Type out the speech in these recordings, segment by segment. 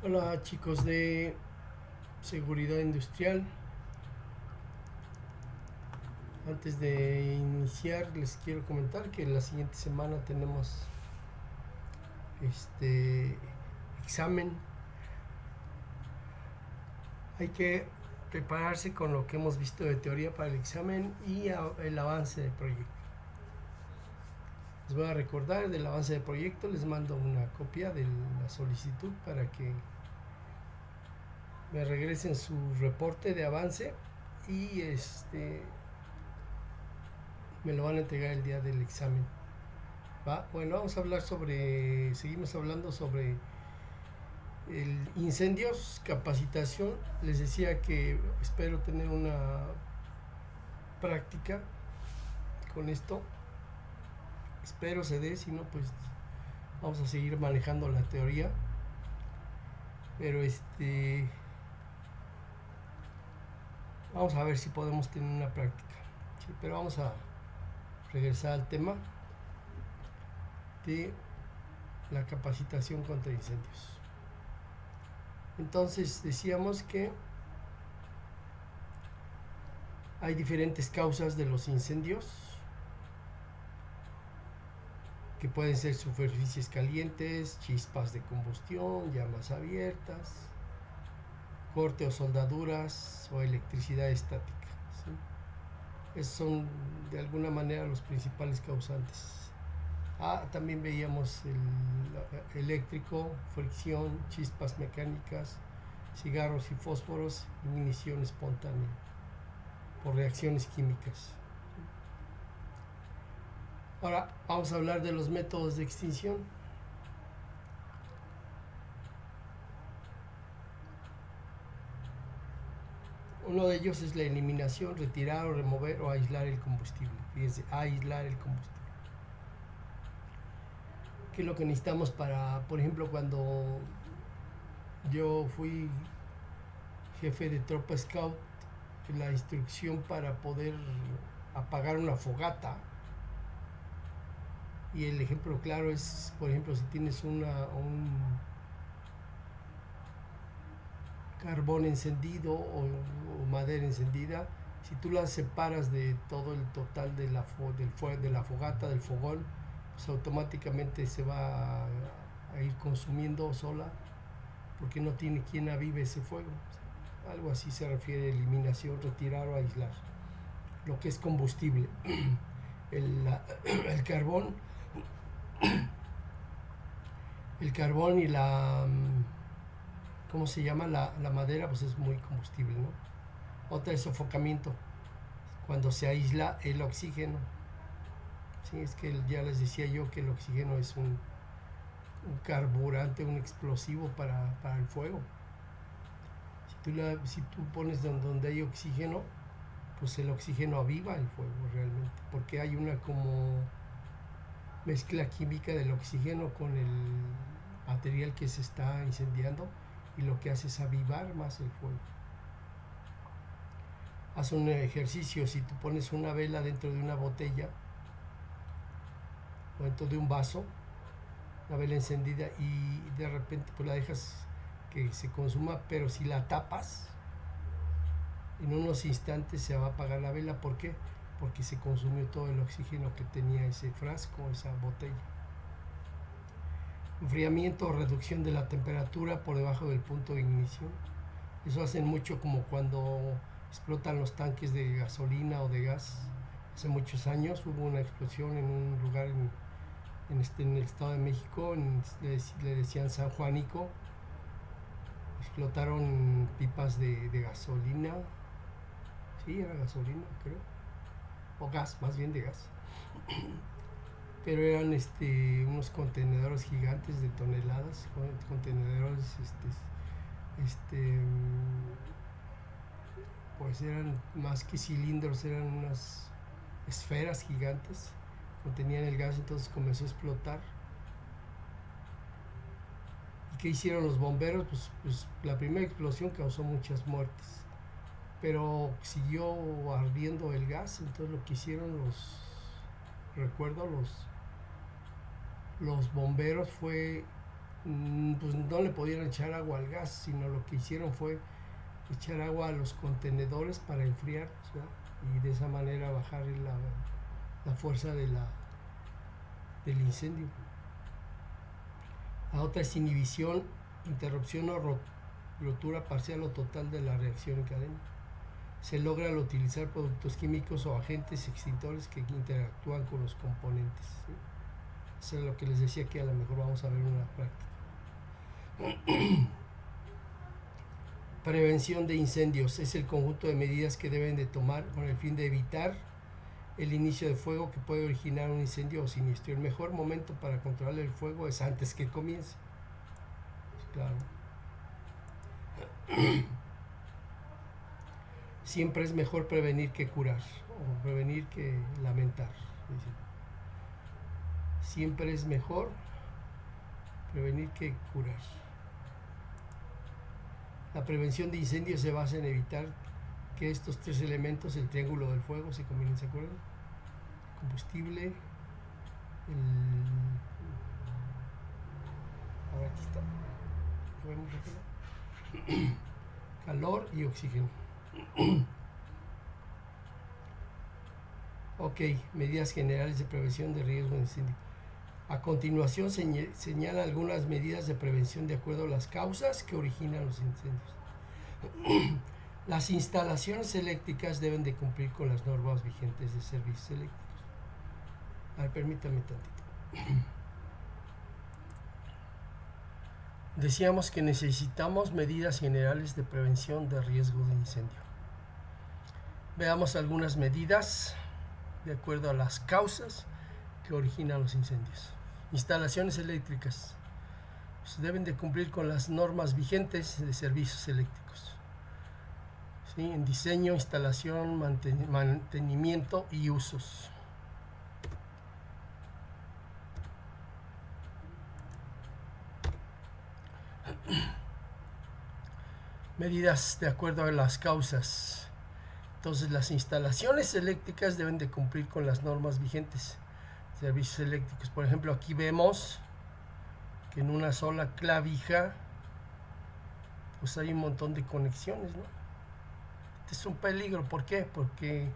Hola chicos de Seguridad Industrial. Antes de iniciar les quiero comentar que la siguiente semana tenemos este examen. Hay que prepararse con lo que hemos visto de teoría para el examen y el avance del proyecto. Les voy a recordar del avance del proyecto, les mando una copia de la solicitud para que me regresen su reporte de avance y me lo van a entregar el día del examen. ¿Va? Bueno, vamos a hablar seguimos hablando sobre el incendios, capacitación. Les decía que espero tener una práctica con esto. Espero se dé, si no, pues vamos a seguir manejando la teoría. Pero vamos a ver si podemos tener una práctica. Sí, pero vamos a regresar al tema de la capacitación contra incendios. Entonces decíamos que hay diferentes causas de los incendios, que pueden ser superficies calientes, chispas de combustión, llamas abiertas, corte o soldaduras o electricidad estática. ¿Sí? Esos son de alguna manera los principales causantes. También veíamos el eléctrico, fricción, chispas mecánicas, cigarros y fósforos, ignición espontánea por reacciones químicas. Ahora vamos a hablar de los métodos de extinción. Uno de ellos es la eliminación, retirar o remover o aislar el combustible. Fíjense, aislar el combustible. ¿Qué es lo que necesitamos para, por ejemplo, cuando yo fui jefe de tropa scout, la instrucción para poder apagar una fogata? Y el ejemplo claro es, por ejemplo, si tienes un carbón encendido o madera encendida, si tú las separas de todo el total de de la fogata, del fogón, pues automáticamente se va a ir consumiendo sola porque no tiene quien avive ese fuego. Algo así se refiere a eliminación, retirar o aislar. Lo que es combustible. El carbón, el carbón y ¿cómo se llama? La madera, pues es muy combustible, ¿no? Otra es sofocamiento, cuando se aísla el oxígeno. Sí, es que ya les decía yo que el oxígeno es un carburante, un explosivo para el fuego. Si tú pones donde hay oxígeno, pues el oxígeno aviva el fuego realmente, porque hay una como mezcla química del oxígeno con el material que se está incendiando y lo que hace es avivar más el fuego. Haz un ejercicio, si tú pones una vela dentro de una botella o dentro de un vaso, una vela encendida, y de repente pues la dejas que se consuma, pero si la tapas, en unos instantes se va a apagar la vela. ¿Por qué? Porque se consumió todo el oxígeno que tenía ese frasco, esa botella. Enfriamiento o reducción de la temperatura por debajo del punto de ignición. Eso hacen mucho como cuando explotan los tanques de gasolina o de gas. Hace muchos años hubo una explosión en un lugar en el Estado de México, le decían San Juanico. Explotaron pipas de gasolina. Sí, era gasolina, creo. O gas, más bien de gas. Pero eran unos contenedores gigantes de toneladas, contenedores este, pues eran más que cilindros, eran unas esferas gigantes, contenían el gas. Entonces comenzó a explotar. ¿Y qué hicieron los bomberos? Pues la primera explosión causó muchas muertes, pero siguió ardiendo el gas. Entonces lo que hicieron recuerdo, los bomberos fue pues no le pudieron echar agua al gas, sino lo que hicieron fue echar agua a los contenedores para enfriar, ¿verdad? Y de esa manera bajar la fuerza del incendio. La otra es inhibición, interrupción o rotura parcial o total de la reacción en cadena. Se logra al utilizar productos químicos o agentes extintores que interactúan con los componentes, ¿sí? Eso es lo que les decía, que a lo mejor vamos a ver una práctica. Prevención de incendios es el conjunto de medidas que deben de tomar con el fin de evitar el inicio de fuego que puede originar un incendio o siniestro. El mejor momento para controlar el fuego es antes que comience. Claro. Siempre es mejor prevenir que curar, o prevenir que lamentar. Siempre es mejor prevenir que curar. La prevención de incendios se basa en evitar que estos tres elementos, el triángulo del fuego, se combinen, ¿se acuerdan? Combustible, ahora aquí está, lo vemos rápido. Calor y oxígeno. Ok, medidas generales de prevención de riesgo de incendio. A continuación señala algunas medidas de prevención de acuerdo a las causas que originan los incendios. Las instalaciones eléctricas deben de cumplir con las normas vigentes de servicios eléctricos. A ver, permítame tantito. Decíamos que necesitamos medidas generales de prevención de riesgo de incendio. Veamos algunas medidas de acuerdo a las causas que originan los incendios. Instalaciones eléctricas pues deben de cumplir con las normas vigentes de servicios eléctricos, ¿sí? En diseño, instalación, mantenimiento y usos. Medidas de acuerdo a las causas. Entonces, las instalaciones eléctricas deben de cumplir con las normas vigentes de servicios eléctricos. Por ejemplo, aquí vemos que en una sola clavija pues hay un montón de conexiones, ¿no? Este es un peligro. ¿Por qué? Porque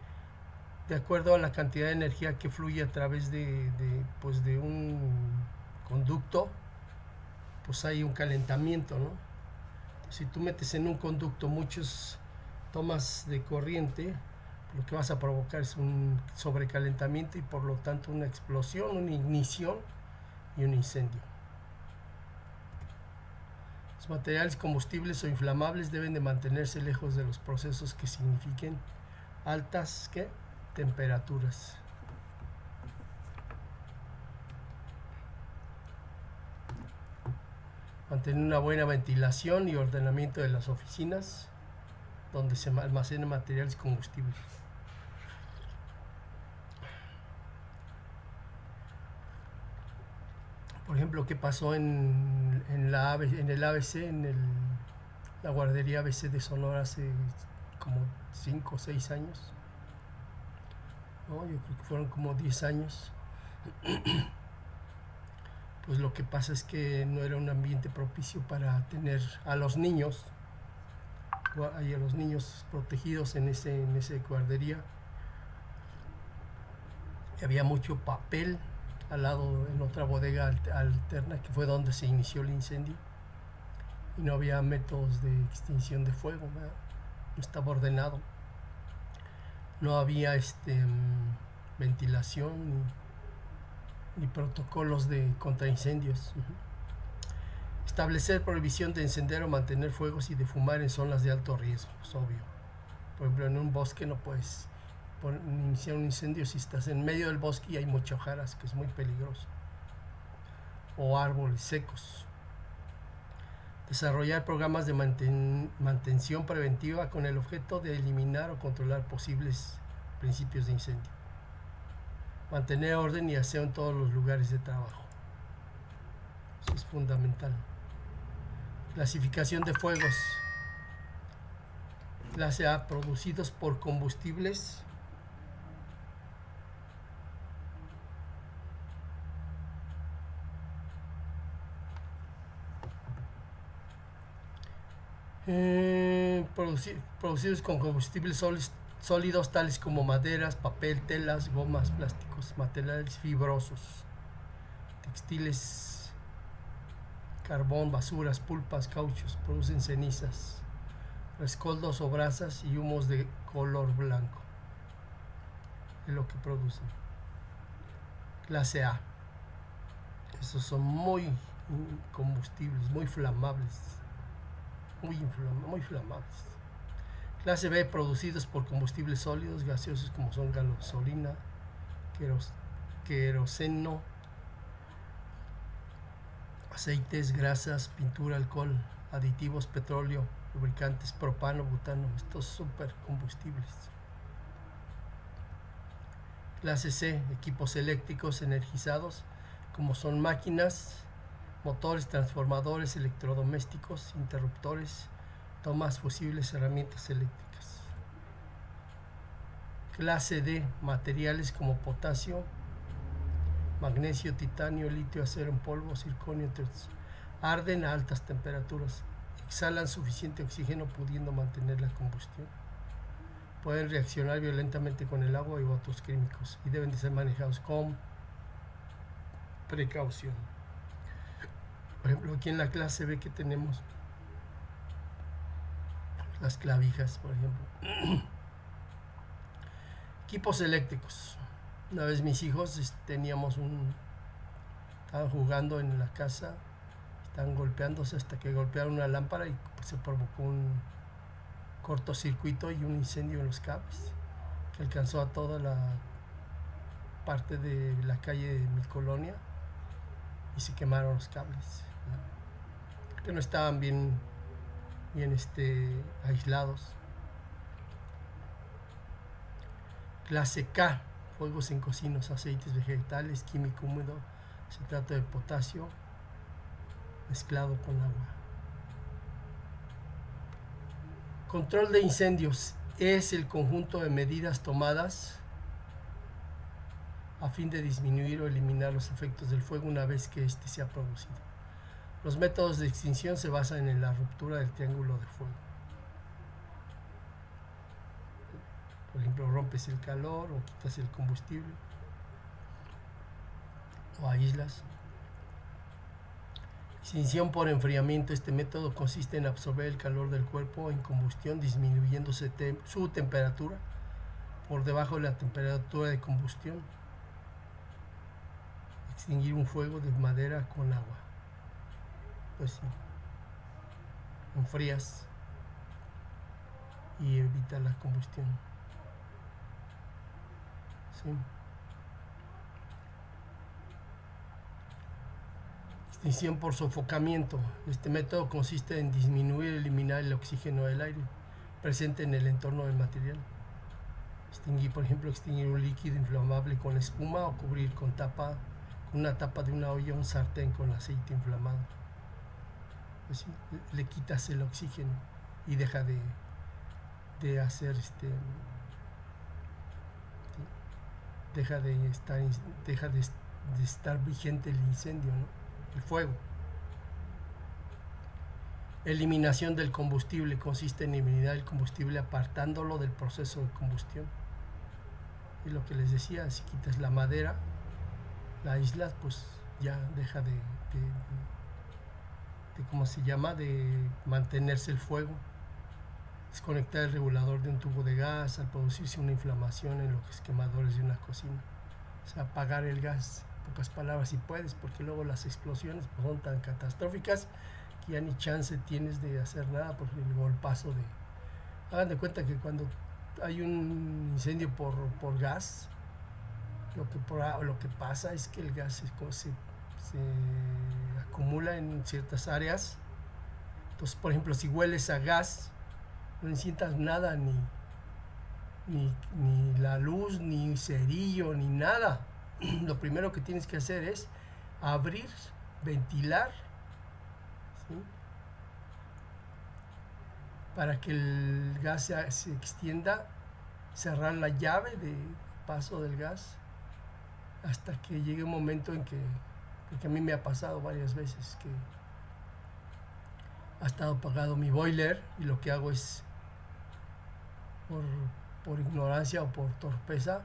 de acuerdo a la cantidad de energía que fluye a través de un conducto, pues hay un calentamiento, ¿no? Si tú metes en un conducto muchas tomas de corriente, lo que vas a provocar es un sobrecalentamiento y por lo tanto una explosión, una ignición y un incendio. Los materiales combustibles o inflamables deben de mantenerse lejos de los procesos que signifiquen altas temperaturas. Mantener una buena ventilación y ordenamiento de las oficinas donde se almacenan materiales combustibles. Por ejemplo, ¿qué pasó en el ABC, la guardería ABC de Sonora hace como 5 o 6 años? ¿No? Yo creo que fueron como 10 años. Pues lo que pasa es que no era un ambiente propicio para tener a los niños protegidos en ese guardería. Y había mucho papel al lado, en otra bodega alterna, que fue donde se inició el incendio, y no había métodos de extinción de fuego, ¿verdad? No estaba ordenado, no había ventilación ni protocolos de contraincendios. Establecer prohibición de encender o mantener fuegos y de fumar en zonas de alto riesgo, es obvio. Por ejemplo, en un bosque no puedes iniciar un incendio si estás en medio del bosque y hay muchas hojaras, que es muy peligroso, o árboles secos. Desarrollar programas de mantención preventiva con el objeto de eliminar o controlar posibles principios de incendio. Mantener orden y aseo en todos los lugares de trabajo. Eso es fundamental. Clasificación de fuegos. Clase A, producidos por combustibles Producidos con combustibles sólidos tales como maderas, papel, telas, gomas, plásticos, materiales fibrosos, textiles, carbón, basuras, pulpas, cauchos. Producen cenizas, rescoldos o brasas y humos de color blanco. Es lo que producen. Clase A. Estos son muy combustibles, muy flamables. Muy flamables. Clase B, producidos por combustibles sólidos, gaseosos como son gasolina, queroseno, aceites, grasas, pintura, alcohol, aditivos, petróleo, lubricantes, propano, butano. Estos super combustibles. Clase C, equipos eléctricos energizados como son máquinas, motores, transformadores, electrodomésticos, interruptores, tomas, fusibles, herramientas eléctricas. Clase D, materiales como potasio, magnesio, titanio, litio, acero en polvo, circonio, entre otros. Arden a altas temperaturas, exhalan suficiente oxígeno pudiendo mantener la combustión. Pueden reaccionar violentamente con el agua y otros químicos y deben de ser manejados con precaución. Por ejemplo, aquí en la clase B que tenemos las clavijas, por ejemplo. Equipos eléctricos. Una vez mis hijos estaban jugando en la casa, estaban golpeándose hasta que golpearon una lámpara y se provocó un cortocircuito y un incendio en los cables que alcanzó a toda la parte de la calle de mi colonia y se quemaron los cables, ¿no? Que no estaban bien aislados. Clase K, fuegos en cocinos, aceites vegetales, químico húmedo, citrato de potasio mezclado con agua. Control de incendios es el conjunto de medidas tomadas a fin de disminuir o eliminar los efectos del fuego una vez que éste se ha producido. Los métodos de extinción se basan en la ruptura del triángulo de fuego. Por ejemplo, rompes el calor o quitas el combustible o aíslas. Extinción por enfriamiento. Este método consiste en absorber el calor del cuerpo en combustión disminuyendo su temperatura por debajo de la temperatura de combustión. Extinguir un fuego de madera con agua. Pues sí, enfrías y evita la combustión. ¿Sí? Extinción por sofocamiento. Este método consiste en disminuir y eliminar el oxígeno del aire presente en el entorno del material. Por ejemplo, extinguir un líquido inflamable con espuma o cubrir con una tapa de una olla un sartén con aceite inflamado. Pues sí, le quitas el oxígeno y deja de hacer deja de estar vigente el incendio, ¿no? El fuego. Eliminación del combustible consiste en eliminar el combustible apartándolo del proceso de combustión. Y lo que les decía, si quitas la madera, la aíslas, pues ya deja de mantenerse el fuego. Desconectar el regulador de un tubo de gas al producirse una inflamación en los quemadores de una cocina. O sea, apagar el gas, en pocas palabras, si puedes, porque luego las explosiones pues, son tan catastróficas que ya ni chance tienes de hacer nada por el golpazo de... Hagan de cuenta que cuando hay un incendio por gas, lo que pasa es que el gas se acumula en ciertas áreas. Entonces, por ejemplo, si hueles a gas, no necesitas nada, ni la luz, ni cerillo, ni nada. Lo primero que tienes que hacer es abrir, ventilar, ¿sí? Para que el gas se extienda, cerrar la llave de paso del gas hasta que llegue un momento en que, porque a mí me ha pasado varias veces, que ha estado apagado mi boiler y lo que hago es, por, por ignorancia o por torpeza,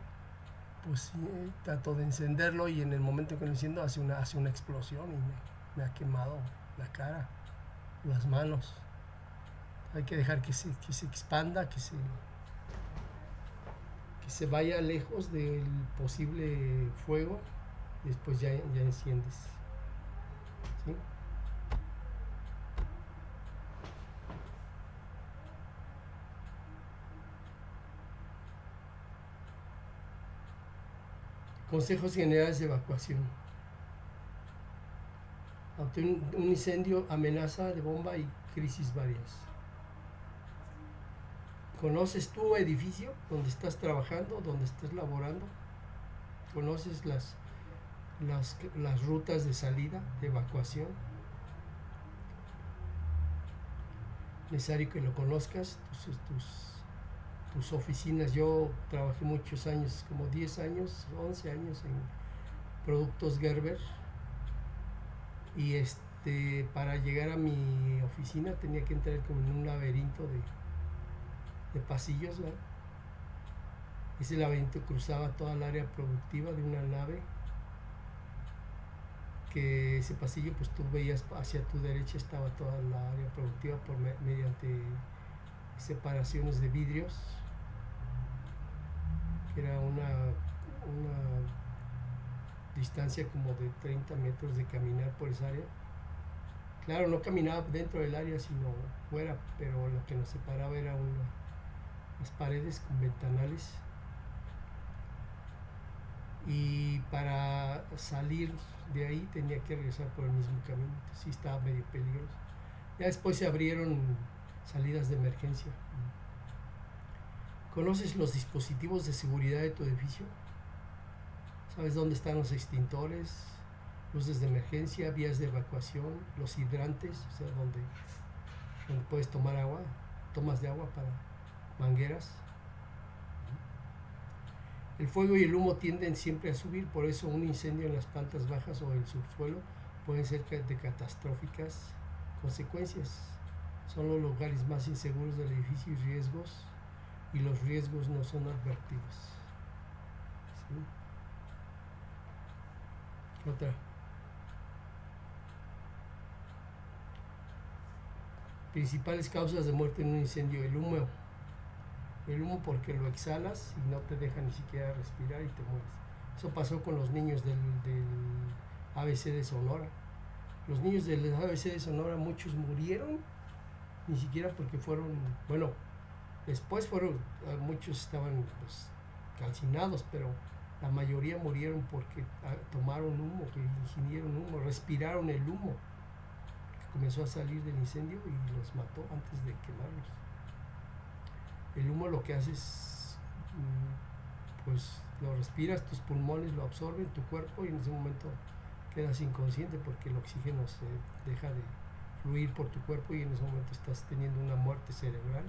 pues trato de encenderlo y en el momento en que lo enciendo hace una explosión y me ha quemado la cara, las manos. Hay que dejar que se expanda, que se vaya lejos del posible fuego y después ya enciendes. ¿Sí? Consejos generales de evacuación. Ante un incendio, amenaza de bomba y crisis varias. ¿Conoces tu edificio donde estás trabajando, donde estás laborando? ¿Conoces las rutas de salida, de evacuación? Necesario que lo conozcas, tus oficinas. Yo trabajé muchos años, como 10 años, 11 años en Productos Gerber, y para llegar a mi oficina tenía que entrar como en un laberinto de pasillos, ¿verdad? Ese laberinto cruzaba toda el área productiva de una nave, que ese pasillo pues tú veías hacia tu derecha estaba toda la área productiva mediante separaciones de vidrios, que era una distancia como de 30 metros de caminar por esa área. Claro, no caminaba dentro del área sino fuera, pero lo que nos separaba era las paredes con ventanales, y para salir de ahí tenía que regresar por el mismo camino. Entonces sí estaba medio peligroso. Ya después se abrieron salidas de emergencia. ¿Conoces los dispositivos de seguridad de tu edificio? ¿Sabes dónde están los extintores, luces de emergencia, vías de evacuación, los hidrantes, o sea, donde puedes tomar agua, tomas de agua para mangueras? El fuego y el humo tienden siempre a subir, por eso un incendio en las plantas bajas o el subsuelo pueden ser de catastróficas consecuencias. Son los lugares más inseguros del edificio y los riesgos no son advertidos. ¿Sí? Otra. Principales causas de muerte en un incendio: el humo. El humo porque lo exhalas y no te deja ni siquiera respirar y te mueres. Eso pasó con los niños del ABC de Sonora. Los niños del ABC de Sonora, muchos murieron, ni siquiera porque después muchos estaban pues calcinados, pero la mayoría murieron porque tomaron humo, que ingirieron humo, respiraron el humo que comenzó a salir del incendio y los mató antes de quemarlos. El humo lo que hace es, pues lo respiras, tus pulmones lo absorben, tu cuerpo, y en ese momento quedas inconsciente porque el oxígeno se deja de fluir por tu cuerpo y en ese momento estás teniendo una muerte cerebral.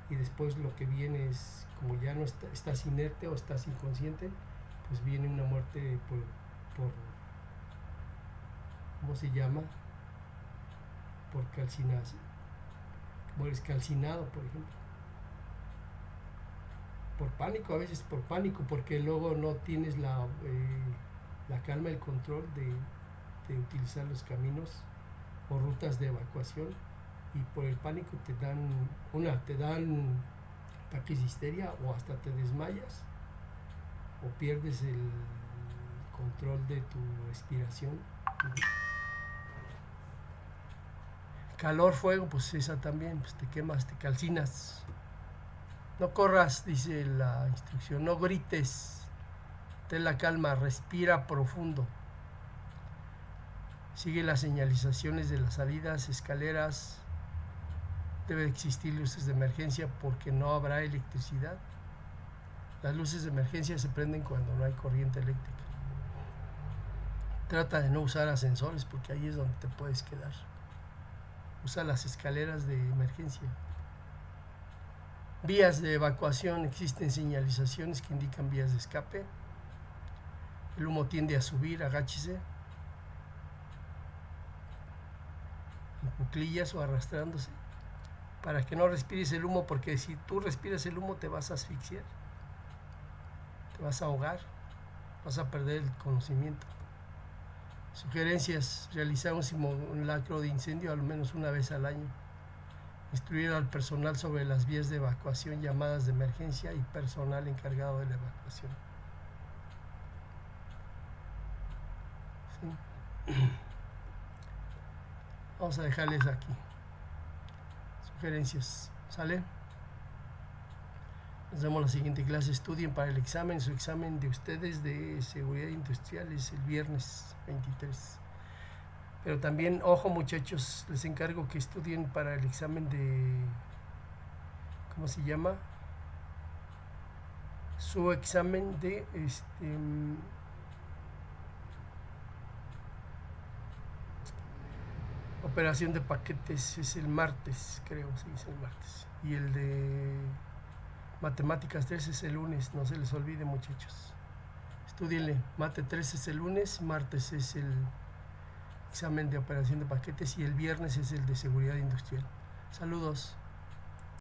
Y después lo que viene es, como ya no estás inerte o estás inconsciente, pues viene una muerte por ¿cómo se llama? Por calcinación. Mueres calcinado, por ejemplo. Por pánico, a veces por pánico, porque luego no tienes la calma, el control de utilizar los caminos o rutas de evacuación, y por el pánico te dan ataques de histeria o hasta te desmayas o pierdes el control de tu respiración. Calor, fuego, pues esa también, pues te quemas, te calcinas. No corras, dice la instrucción, no grites, ten la calma, respira profundo. Sigue las señalizaciones de las salidas, escaleras. Debe existir luces de emergencia porque no habrá electricidad. Las luces de emergencia se prenden cuando no hay corriente eléctrica. Trata de no usar ascensores porque ahí es donde te puedes quedar. Usa las escaleras de emergencia. Vías de evacuación: existen señalizaciones que indican vías de escape. El humo tiende a subir, agáchese. en cuclillas o arrastrándose, para que no respires el humo, porque si tú respiras el humo te vas a asfixiar, te vas a ahogar, vas a perder el conocimiento. Sugerencias: realizar un simulacro de incendio al menos una vez al año. Instruir al personal sobre las vías de evacuación, llamadas de emergencia y personal encargado de la evacuación. ¿Sí? Vamos a dejarles aquí sugerencias. ¿Sale? Nos vemos la siguiente clase. Estudien para el examen. Su examen de ustedes de seguridad industrial es el viernes 23. Pero también, ojo muchachos, les encargo que estudien para el examen de, ¿cómo se llama? Su examen de operación de paquetes es el martes, creo, sí, es el martes. Y el de matemáticas 3 es el lunes, no se les olvide muchachos. Estudienle, mate 3 es el lunes, martes es el examen de operación de paquetes y el viernes es el de seguridad industrial. Saludos.